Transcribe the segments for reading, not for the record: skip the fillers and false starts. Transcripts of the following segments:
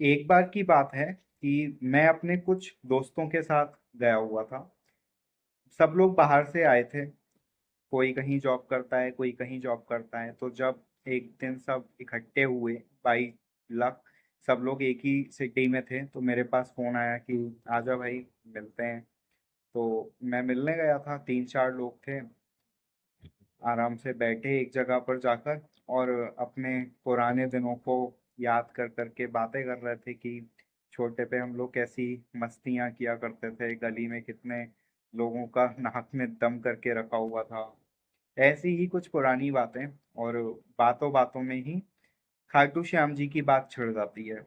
एक बार की बात है कि मैं अपने कुछ दोस्तों के साथ गया हुआ था। सब लोग बाहर से आए थे। कोई कहीं जॉब करता है, कोई कहीं जॉब करता है। तो जब एक दिन सब इकट्ठे हुए, बाई लक सब लोग एक ही सिटी में थे, तो मेरे पास फोन आया कि आजा भाई, मिलते हैं। तो मैं मिलने गया था। 3-4 लोग थे। आराम से बैठे एक जगह पर जाकर और अपने पुराने दिनों को याद कर करके बातें कर रहे थे कि छोटे पे हम लोग कैसी मस्तियां किया करते थे, गली में कितने लोगों का नाक में दम करके रखा हुआ था। ऐसी ही कुछ पुरानी बातें। और बातों बातों में ही खाटू श्याम जी की बात छिड़ जाती है,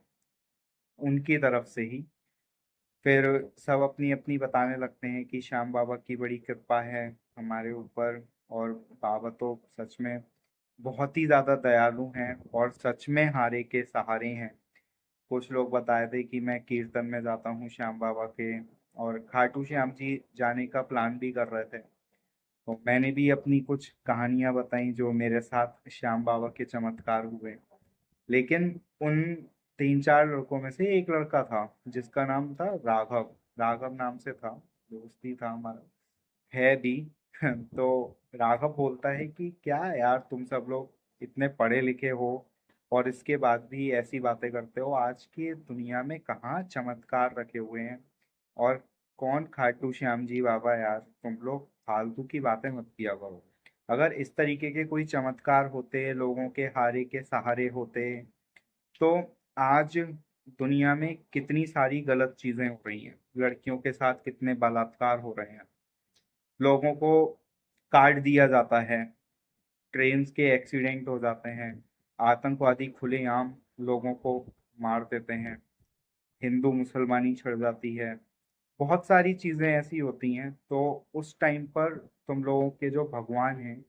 उनकी तरफ से ही। फिर सब अपनी अपनी बताने लगते हैं कि श्याम बाबा की बड़ी कृपा है हमारे ऊपर। और बाबा तो सच में बहुत ही ज्यादा दयालु हैं और सच में हारे के सहारे हैं। कुछ लोग बताए थे कि मैं कीर्तन में जाता हूँ श्याम बाबा के, और खाटू श्याम जी जाने का प्लान भी कर रहे थे। तो मैंने भी अपनी कुछ कहानियां बताई जो मेरे साथ श्याम बाबा के चमत्कार हुए। लेकिन उन 3-4 लड़कों में से एक लड़का था जिसका नाम था राघव। राघव नाम से था, दोस्ती था हमारा, है भी। तो राघव बोलता है कि क्या यार, तुम सब लोग इतने पढ़े लिखे हो और इसके बाद भी ऐसी बातें करते हो। आज की दुनिया में कहाँ चमत्कार रखे हुए हैं, और कौन खाटू श्याम जी बाबा, यार तुम लोग फालतू की बातें मत किया करो। अगर इस तरीके के कोई चमत्कार होते, लोगों के हारे के सहारे होते, तो आज दुनिया में कितनी सारी गलत चीजें हो रही हैं। लड़कियों के साथ कितने बलात्कार हो रहे हैं, लोगों को काट दिया जाता है, ट्रेन के एक्सीडेंट हो जाते हैं, आतंकवादी खुलेआम लोगों को मार देते हैं, हिंदू मुसलमानी छिड़ जाती है। बहुत सारी चीजें ऐसी होती हैं। तो उस टाइम पर तुम लोगों के जो भगवान हैं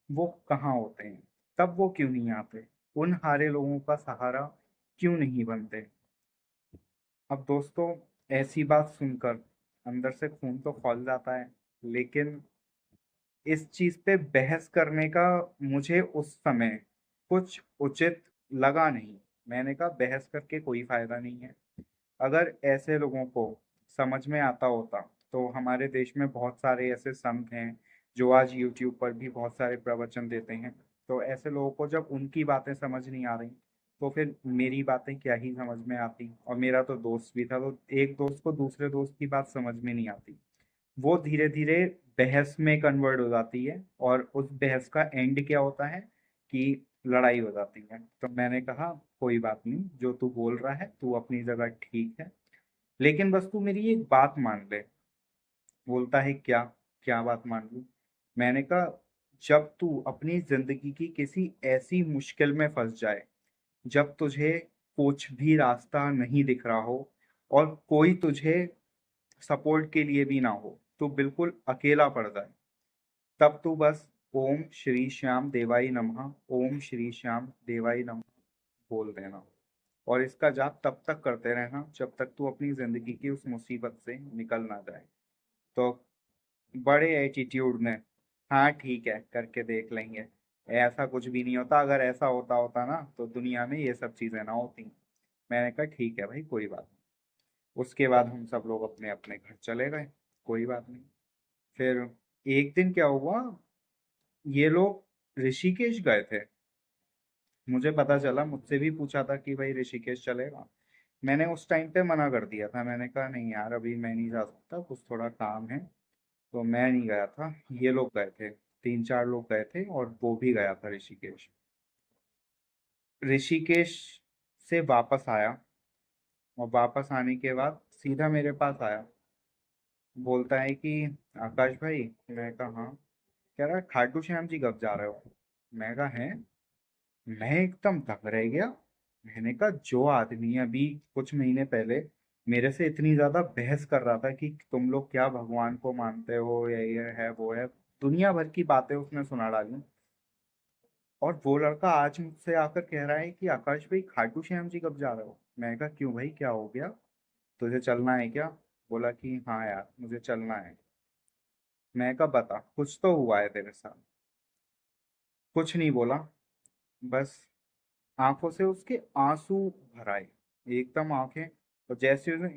वो कहाँ होते हैं? तब वो क्यों नहीं आते? उन हारे लोगों का सहारा क्यों नहीं बनते? अब दोस्तों, ऐसी बात सुनकर अंदर से खून तो खौल जाता है। लेकिन इस चीज पे बहस करने का मुझे उस समय कुछ उचित लगा नहीं। मैंने कहा बहस करके कोई फायदा नहीं है। अगर ऐसे लोगों को समझ में आता होता, तो हमारे देश में बहुत सारे ऐसे संत हैं जो आज यूट्यूब पर भी बहुत सारे प्रवचन देते हैं। तो ऐसे लोगों को जब उनकी बातें समझ नहीं आ रही, तो फिर मेरी बातें क्या ही समझ में आती। और मेरा तो दोस्त भी था, तो एक दोस्त को दूसरे दोस्त की बात समझ में नहीं आती, वो धीरे धीरे बहस में कन्वर्ट हो जाती है। और उस बहस का एंड क्या होता है कि लड़ाई हो जाती है। तो मैंने कहा कोई बात नहीं, जो तू बोल रहा है तू अपनी जगह ठीक है, लेकिन बस तू मेरी एक बात मान ले। बोलता है क्या? क्या बात मान लूं? मैंने कहा, जब तू अपनी जिंदगी की किसी ऐसी मुश्किल में फंस जाए, जब तुझे कुछ भी रास्ता नहीं दिख रहा हो और कोई तुझे सपोर्ट के लिए भी ना हो, तू बिल्कुल अकेला पड़ जाए, तब तू बस ओम श्री श्याम देवाय नमः, ओम श्री श्याम देवाय नमः बोल देना। और इसका जाप तब तक करते रहना जब तक तू अपनी जिंदगी की उस मुसीबत से निकल ना जाए। तो बड़े एटीट्यूड में, हाँ ठीक है करके देख लेंगे, ऐसा कुछ भी नहीं होता। अगर ऐसा होता होता ना तो दुनिया में ये सब चीजें ना होती। मैंने कहा ठीक है भाई, कोई बात नहीं। उसके बाद हम सब लोग अपने अपने घर चले गए। कोई बात नहीं। फिर एक दिन क्या हुआ, ये लोग ऋषिकेश गए थे। मुझे पता चला, मुझसे भी पूछा था कि भाई ऋषिकेश चलेगा। मैंने उस टाइम पे मना कर दिया था। मैंने कहा नहीं यार, अभी मैं नहीं जा सकता, कुछ थोड़ा काम है। तो मैं नहीं गया था, ये लोग गए थे। 3-4 लोग गए थे और वो भी गया था ऋषिकेश। ऋषिकेश से वापस आया, और वापस आने के बाद सीधा मेरे पास आया। बोलता है कि आकाश भाई, मैं कहा हाँ। कह रहा है खाटू श्याम जी कब जा रहे हो? मैं कहा है। मैं एकदम दंग रह गया। मैंने कहा जो आदमी अभी कुछ महीने पहले मेरे से इतनी ज्यादा बहस कर रहा था कि तुम लोग क्या भगवान को मानते हो, या ये है वो है, दुनिया भर की बातें उसने सुना डाली, और वो लड़का आज मुझसे आकर कह रहा है कि आकाश भाई खाटू श्याम जी कब जा रहे हो? मैं कहा क्यों भाई, क्या हो गया? तुझे चलना है क्या? बोला कि हाँ यार मुझे चलना है। मैं कहा बता, कुछ तो हुआ है तेरे साथ। कुछ नहीं बोला, बस आंखों से उसके आंसू भर आए। एकदम आंखें, और जैसे उसने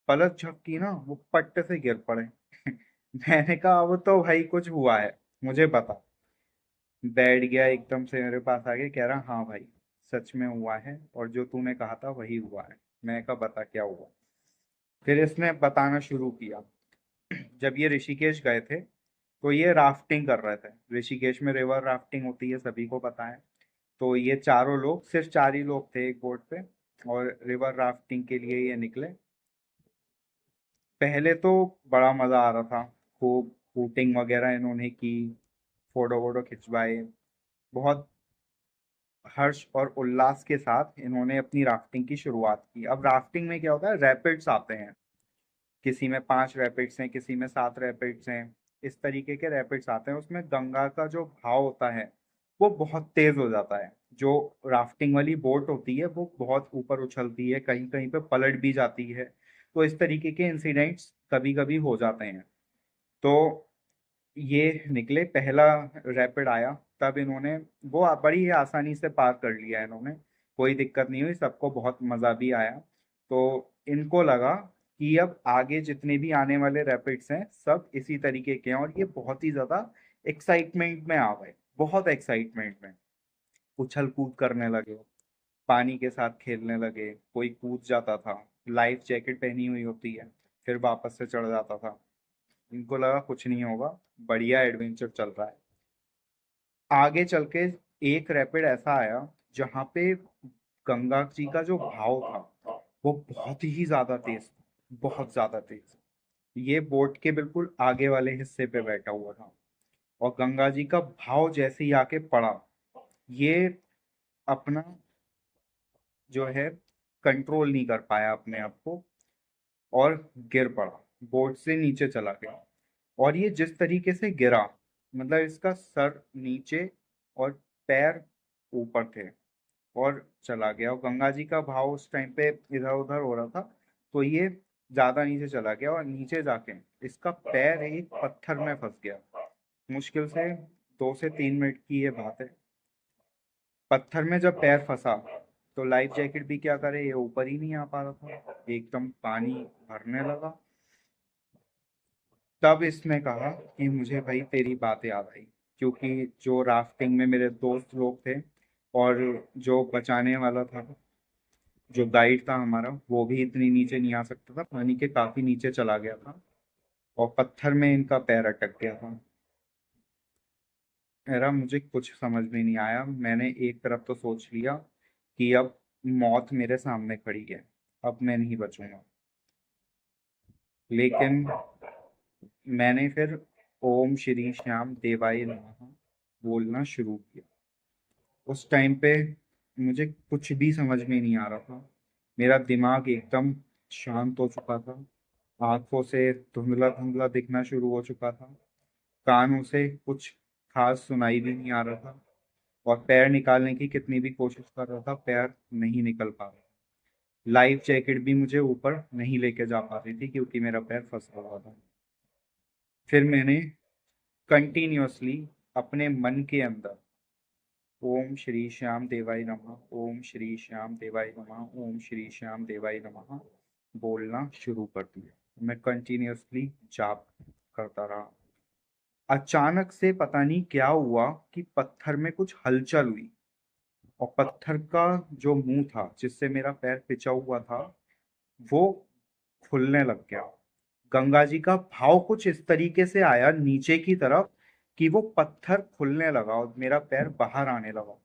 पलक झपकी ना वो पट्टे से गिर पड़े। मैंने कहा अब तो भाई कुछ हुआ है, मुझे बता। बैठ गया एकदम से मेरे पास आके, कह रहा हाँ भाई सच में हुआ है, और जो तूने कहा था वही हुआ है। मैं कहा बता क्या हुआ। फिर इसने बताना शुरू किया। जब ये ऋषिकेश गए थे तो ये राफ्टिंग कर रहे थे। ऋषिकेश में रिवर राफ्टिंग होती है, सभी को पता है। तो ये चारों लोग, सिर्फ चार ही लोग थे एक बोट पे, और रिवर राफ्टिंग के लिए ये निकले। पहले तो बड़ा मजा आ रहा था, खूब बोटिंग वगैरह इन्होंने की, फोटो वोटो खिंचवाए, बहुत हर्ष और उल्लास के साथ इन्होंने अपनी राफ्टिंग की शुरुआत की। अब राफ्टिंग में क्या होता है, रैपिड्स आते हैं, किसी में 5 रैपिड्स हैं, किसी में 7 रैपिड्स हैं, इस तरीके के रैपिड्स आते हैं। उसमें गंगा का जो भाव होता है वो बहुत तेज हो जाता है। जो राफ्टिंग वाली बोट होती है वो बहुत ऊपर उछलती है, कहीं कहीं पे पलट भी जाती है। तो इस तरीके के इंसिडेंट्स कभी कभी हो जाते हैं। तो ये निकले, पहला रैपिड आया, तब इन्होंने वो बड़ी ही आसानी से पार कर लिया इन्होंने, कोई दिक्कत नहीं हुई, सबको बहुत मजा भी आया। तो इनको लगा कि अब आगे जितने भी आने वाले रैपिड्स हैं सब इसी तरीके के हैं, और ये बहुत ही ज्यादा एक्साइटमेंट में आ गए, बहुत एक्साइटमेंट में उछल कूद करने लगे, पानी के साथ खेलने लगे, कोई कूद जाता था, लाइफ जैकेट पहनी हुई होती है, फिर वापस से चढ़ जाता था। इनको लगा कुछ नहीं होगा, बढ़िया एडवेंचर चल रहा है। आगे चल के एक रैपिड ऐसा आया जहाँ पे गंगा जी का जो भाव था वो बहुत ही ज्यादा तेज, बहुत ज्यादा तेज। ये बोट के बिल्कुल आगे वाले हिस्से पे बैठा हुआ था, और गंगा जी का भाव जैसे ही आके पड़ा, ये अपना जो है कंट्रोल नहीं कर पाया अपने आप को, और गिर पड़ा, बोट से नीचे चला गया। और ये जिस तरीके से गिरा, मतलब इसका सर नीचे और पैर ऊपर थे, और चला गया। और गंगा जी का भाव उस टाइम पे इधर उधर हो रहा था, तो ये ज्यादा नीचे चला गया, और नीचे जाके इसका पैर एक पत्थर में फंस गया। मुश्किल से 2 से 3 मिनट की ये बात है। पत्थर में जब पैर फंसा तो लाइफ जैकेट भी क्या करे, ये ऊपर ही नहीं आ पा रहा था, एकदम पानी भरने लगा। तब इसने कहा कि मुझे भाई तेरी बात याद आई, क्योंकि जो राफ्टिंग में मेरे दोस्त लोग थे, और जो बचाने वाला था, जो गाइड था हमारा, वो भी इतनी नीचे नहीं आ सकता था, पानी के काफी नीचे चला गया था, और पत्थर में इनका पैर अटक गया था। मेरा मुझे कुछ समझ में नहीं आया। मैंने एक तरफ तो सोच लिया कि अब मौत मेरे सामने खड़ी है, अब मैं नहीं बचूंगा। लेकिन मैंने फिर ओम श्री श्याम देवाय नमः बोलना शुरू किया। उस टाइम पे मुझे कुछ भी समझ में नहीं आ रहा था, मेरा दिमाग एकदम शांत हो चुका था, आंखों से धुंधला धुंधला दिखना शुरू हो चुका था, कानों से कुछ खास सुनाई भी नहीं आ रहा था, और पैर निकालने की कितनी भी कोशिश कर रहा था, पैर नहीं निकल पा रहा। लाइफ जैकेट भी मुझे ऊपर नहीं लेके जा पा रही थी क्योंकि मेरा पैर फंसा हुआ था। फिर मैंने कंटिन्यूअसली अपने मन के अंदर ओम श्री श्याम देवाय नमः, ओम श्री श्याम देवाय नमः, ओम श्री श्याम देवाय नमः बोलना शुरू कर दिया। मैं कंटिन्यूअसली जाप करता रहा। अचानक से पता नहीं क्या हुआ कि पत्थर में कुछ हलचल हुई, और पत्थर का जो मुंह था जिससे मेरा पैर पिचा हुआ था वो खुलने लग गया। गंगा जी का भाव कुछ इस तरीके से आया नीचे की तरफ कि वो पत्थर खुलने लगा और मेरा पैर बाहर आने लगा।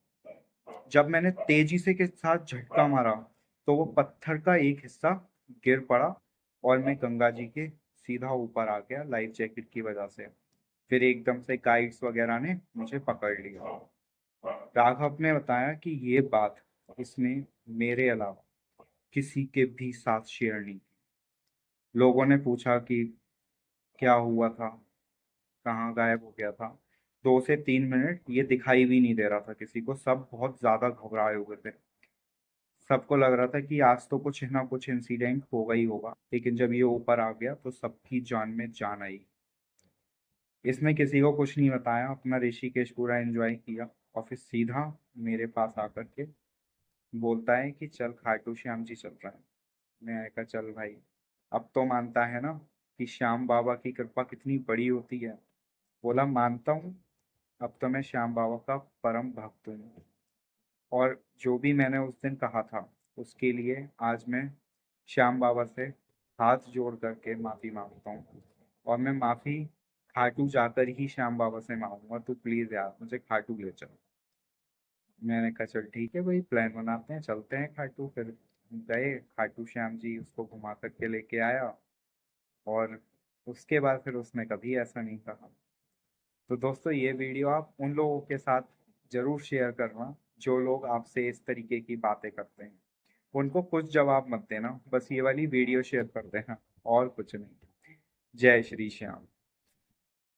जब मैंने तेजी से के साथ झटका मारा तो वो पत्थर का एक हिस्सा गिर पड़ा, और मैं गंगा जी के सीधा ऊपर आ गया लाइफ जैकेट की वजह से। फिर एकदम से गाइड्स वगैरह ने मुझे पकड़ लिया। राघव ने बताया कि ये बात इसने मेरे अलावा किसी के भी साथ शेयर नहीं की। लोगों ने पूछा कि क्या हुआ था, कहाँ गायब हो गया था। 2 से 3 मिनट ये दिखाई भी नहीं दे रहा था किसी को, सब बहुत ज्यादा घबराए हुए थे। सबको लग रहा था कि आज तो कुछ ना कुछ इंसिडेंट होगा ही होगा, लेकिन जब ये ऊपर आ गया तो सबकी जान में जान आई। इसने किसी को कुछ नहीं बताया, अपना ऋषिकेश पूरा एंजॉय किया, और फिर सीधा मेरे पास आकर के बोलता है कि चल खाटू श्याम जी चल रहा है। मैंने कहा चल भाई, अब तो मानता है ना कि श्याम बाबा की कृपा कितनी बड़ी होती है। बोला मानता हूँ, अब तो मैं श्याम बाबा का परम भक्त हूँ, और जो भी मैंने उस दिन कहा था उसके लिए आज मैं श्याम बाबा से हाथ जोड़ करके माफी मांगता हूँ। और मैं माफी खाटू जाकर ही श्याम बाबा से मांगूंगा, तो प्लीज यार मुझे खाटू ले चल। मैंने कहा चल ठीक है भाई, प्लान बनाते हैं, चलते हैं खाटू। फिर गए खाटू श्याम जी, उसको घुमा करके लेके आया। और उसके बाद फिर उसने कभी ऐसा नहीं कहा। तो दोस्तों ये वीडियो आप उन लोगों के साथ जरूर शेयर करना जो लोग आपसे इस तरीके की बातें करते हैं। उनको कुछ जवाब मत देना, बस ये वाली वीडियो शेयर कर देना, और कुछ नहीं। जय श्री श्याम।